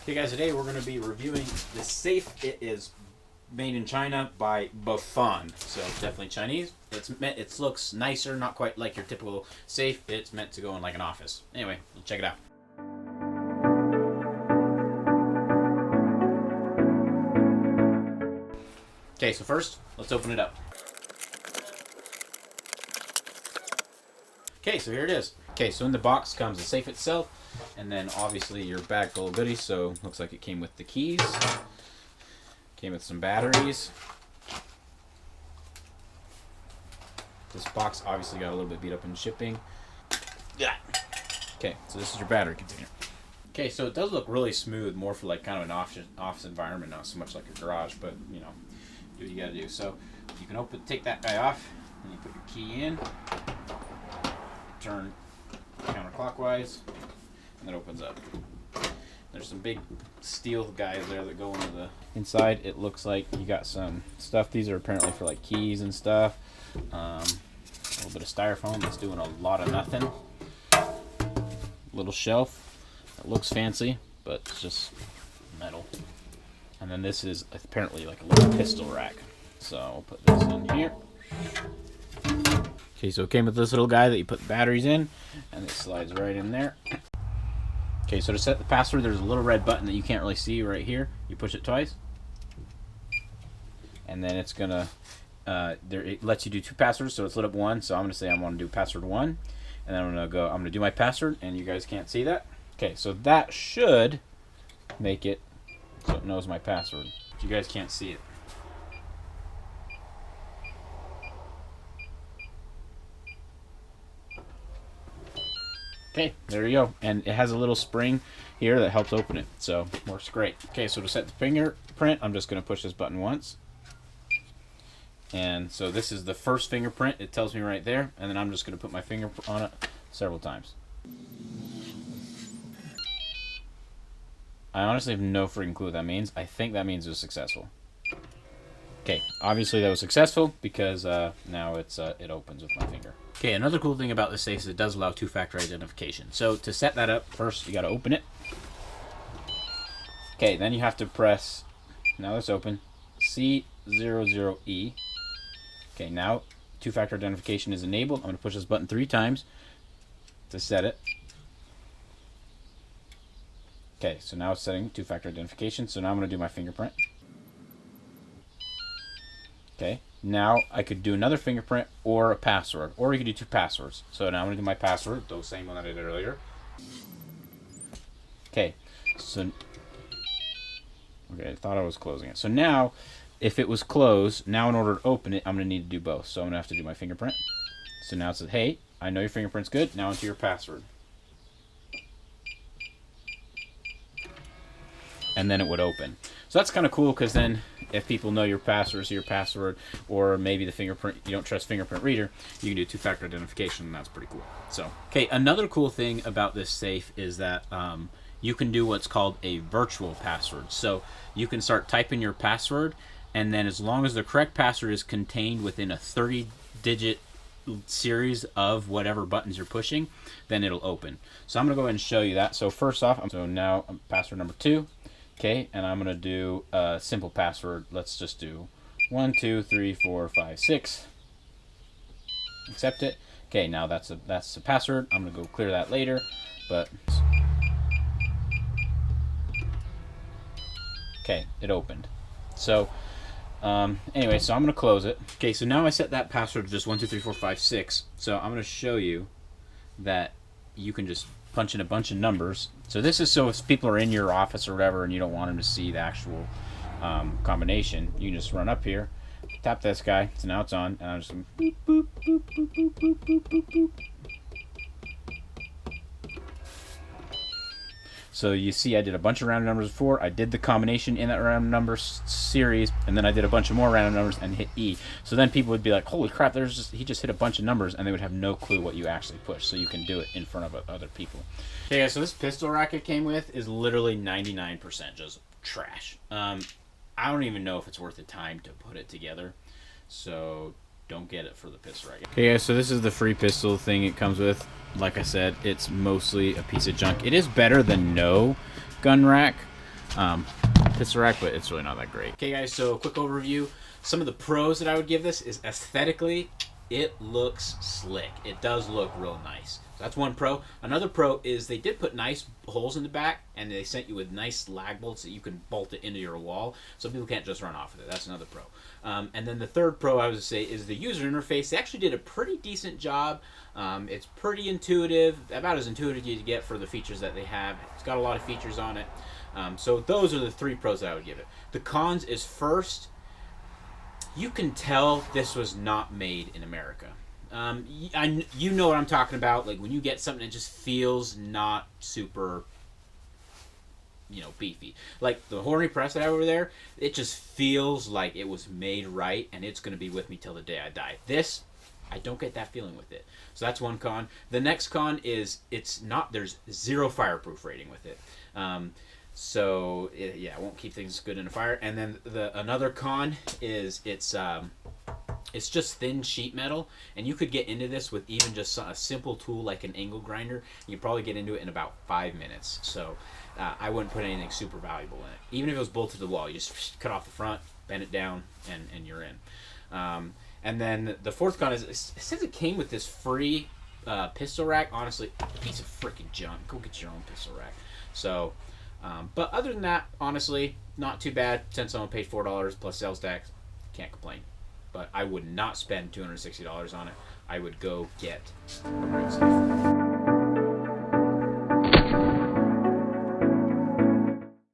Hey guys, today we're going to be reviewing this safe. It is made in China by Bofon, so definitely Chinese. It looks nicer, not quite like your typical safe. It's meant to go in like an office. Anyway, let's check it out. Okay, so first, let's open it up. Okay, so here it is. Okay, so in the box comes the safe itself, and then obviously your bag full of goodies. So looks like it came with the keys, came with some batteries. This box obviously got a little bit beat up in shipping. Yeah. Okay, so this is your battery container. Okay, so it does look really smooth, more for like kind of an office environment, not so much like a garage, but you know, do what you gotta do. So you can take that guy off, and you put your key in, turn counterclockwise, and it opens up. There's some big steel guys there that go into the inside. It looks like you got some stuff. These are apparently for like keys and stuff. A little bit of styrofoam that's doing a lot of nothing. Little shelf. It looks fancy, but it's just metal. And then this is apparently like a little pistol rack. So I'll put this in here. Okay, so it came with this little guy that you put the batteries in, and it slides right in there. Okay, so to set the password, there's a little red button that you can't really see right here. You push it twice, and then it's gonna, it lets you do 2 passwords, so it's lit up 1. So I'm gonna say I want to do password 1, and then I'm gonna do my password, and you guys can't see that. Okay, so that should make it so it knows my password. But you guys can't see it. Okay, there you go. And it has a little spring here that helps open it, so works great. Okay, so to set the fingerprint, I'm just going to push this button once. And so this is the first fingerprint. It tells me right there, and then I'm just going to put my finger on it several times. I honestly have no freaking clue what that means. I think that means it was successful. Okay, obviously that was successful because now it opens with my finger. Okay, another cool thing about this safe is it does allow 2-factor identification. So to set that up, first you got to open it. Okay, then you have to press, now let's open, C00E. Okay, now 2-factor identification is enabled. I'm going to push this button 3 times to set it. Okay, so now it's setting 2-factor identification. So now I'm going to do my fingerprint. Okay, now I could do another fingerprint or a password, or you could do 2 passwords. So now I'm going to do my password, the same one that I did earlier. Okay, so okay, I thought I was closing it. So now, if it was closed, now in order to open it, I'm going to need to do both. So I'm going to have to do my fingerprint. So now it says, hey, I know your fingerprint's good. Now enter your password. And then it would open. So that's kind of cool because then if people know your password, or maybe the fingerprint, you don't trust fingerprint reader, you can do 2-factor identification, and that's pretty cool. So, okay, another cool thing about this safe is that you can do what's called a virtual password. So you can start typing your password, and then as long as the correct password is contained within a 30-digit series of whatever buttons you're pushing, then it'll open. So I'm going to go ahead and show you that. So first off, so now password number 2. Okay, and I'm going to do a simple password. Let's just do 1, 2, 3, 4, 5, 6. Accept it. Okay, now that's the password. I'm going to go clear that later, but okay, it opened. So anyway, so I'm going to close it. Okay, so now I set that password to just 1, 2, 3, 4, 5, 6. So I'm going to show you that you can just punch in a bunch of numbers. So this is so if people are in your office or whatever and you don't want them to see the actual combination, you can just run up here, tap this guy, so now it's on, and I'm just boop, boop, boop, boop, boop, boop, boop, boop, boop. So you see I did a bunch of random numbers before. I did the combination in that random number series, and then I did a bunch of more random numbers and hit E. So then people would be like, holy crap, he just hit a bunch of numbers, and they would have no clue what you actually pushed. So you can do it in front of other people. Okay, guys, so this pistol rack it came with is literally 99% just trash. I don't even know if it's worth the time to put it together. So don't get it for the pistol rack. Okay guys, so this is the free pistol thing it comes with. Like I said, it's mostly a piece of junk. It is better than no gun rack, pistol rack, but it's really not that great. Okay guys, so quick overview. Some of the pros that I would give this is aesthetically, it looks slick. It does look real nice. So that's one pro. Another pro is they did put nice holes in the back, and they sent you with nice lag bolts that you can bolt it into your wall, so people can't just run off with it. That's another pro. And then the third pro I would say is the user interface. They actually did a pretty decent job. It's pretty intuitive, about as intuitive as you get for the features that they have. It's got a lot of features on it. So those are the 3 pros that I would give it. The cons is, first, you can tell this was not made in America. You know what I'm talking about. Like when you get something that just feels not super, beefy. Like the Horny press that I have over there, it just feels like it was made right, and it's going to be with me till the day I die. This, I don't get that feeling with it. So that's one con. The next con is there's 0 fireproof rating with it. So it won't keep things good in a fire. And then another con is it's just thin sheet metal, and you could get into this with even just a simple tool like an angle grinder. You probably get into it in about 5 minutes. So I wouldn't put anything super valuable in it. Even if it was bolted to the wall, you just cut off the front, bend it down, and you're in. And then the fourth con is, it says it came with this free pistol rack. Honestly, a piece of freaking junk. Go get your own pistol rack. So, but other than that, honestly, not too bad. Since someone paid $4 plus sales tax, can't complain. But I would not spend $260 on it. I would go get a real safe.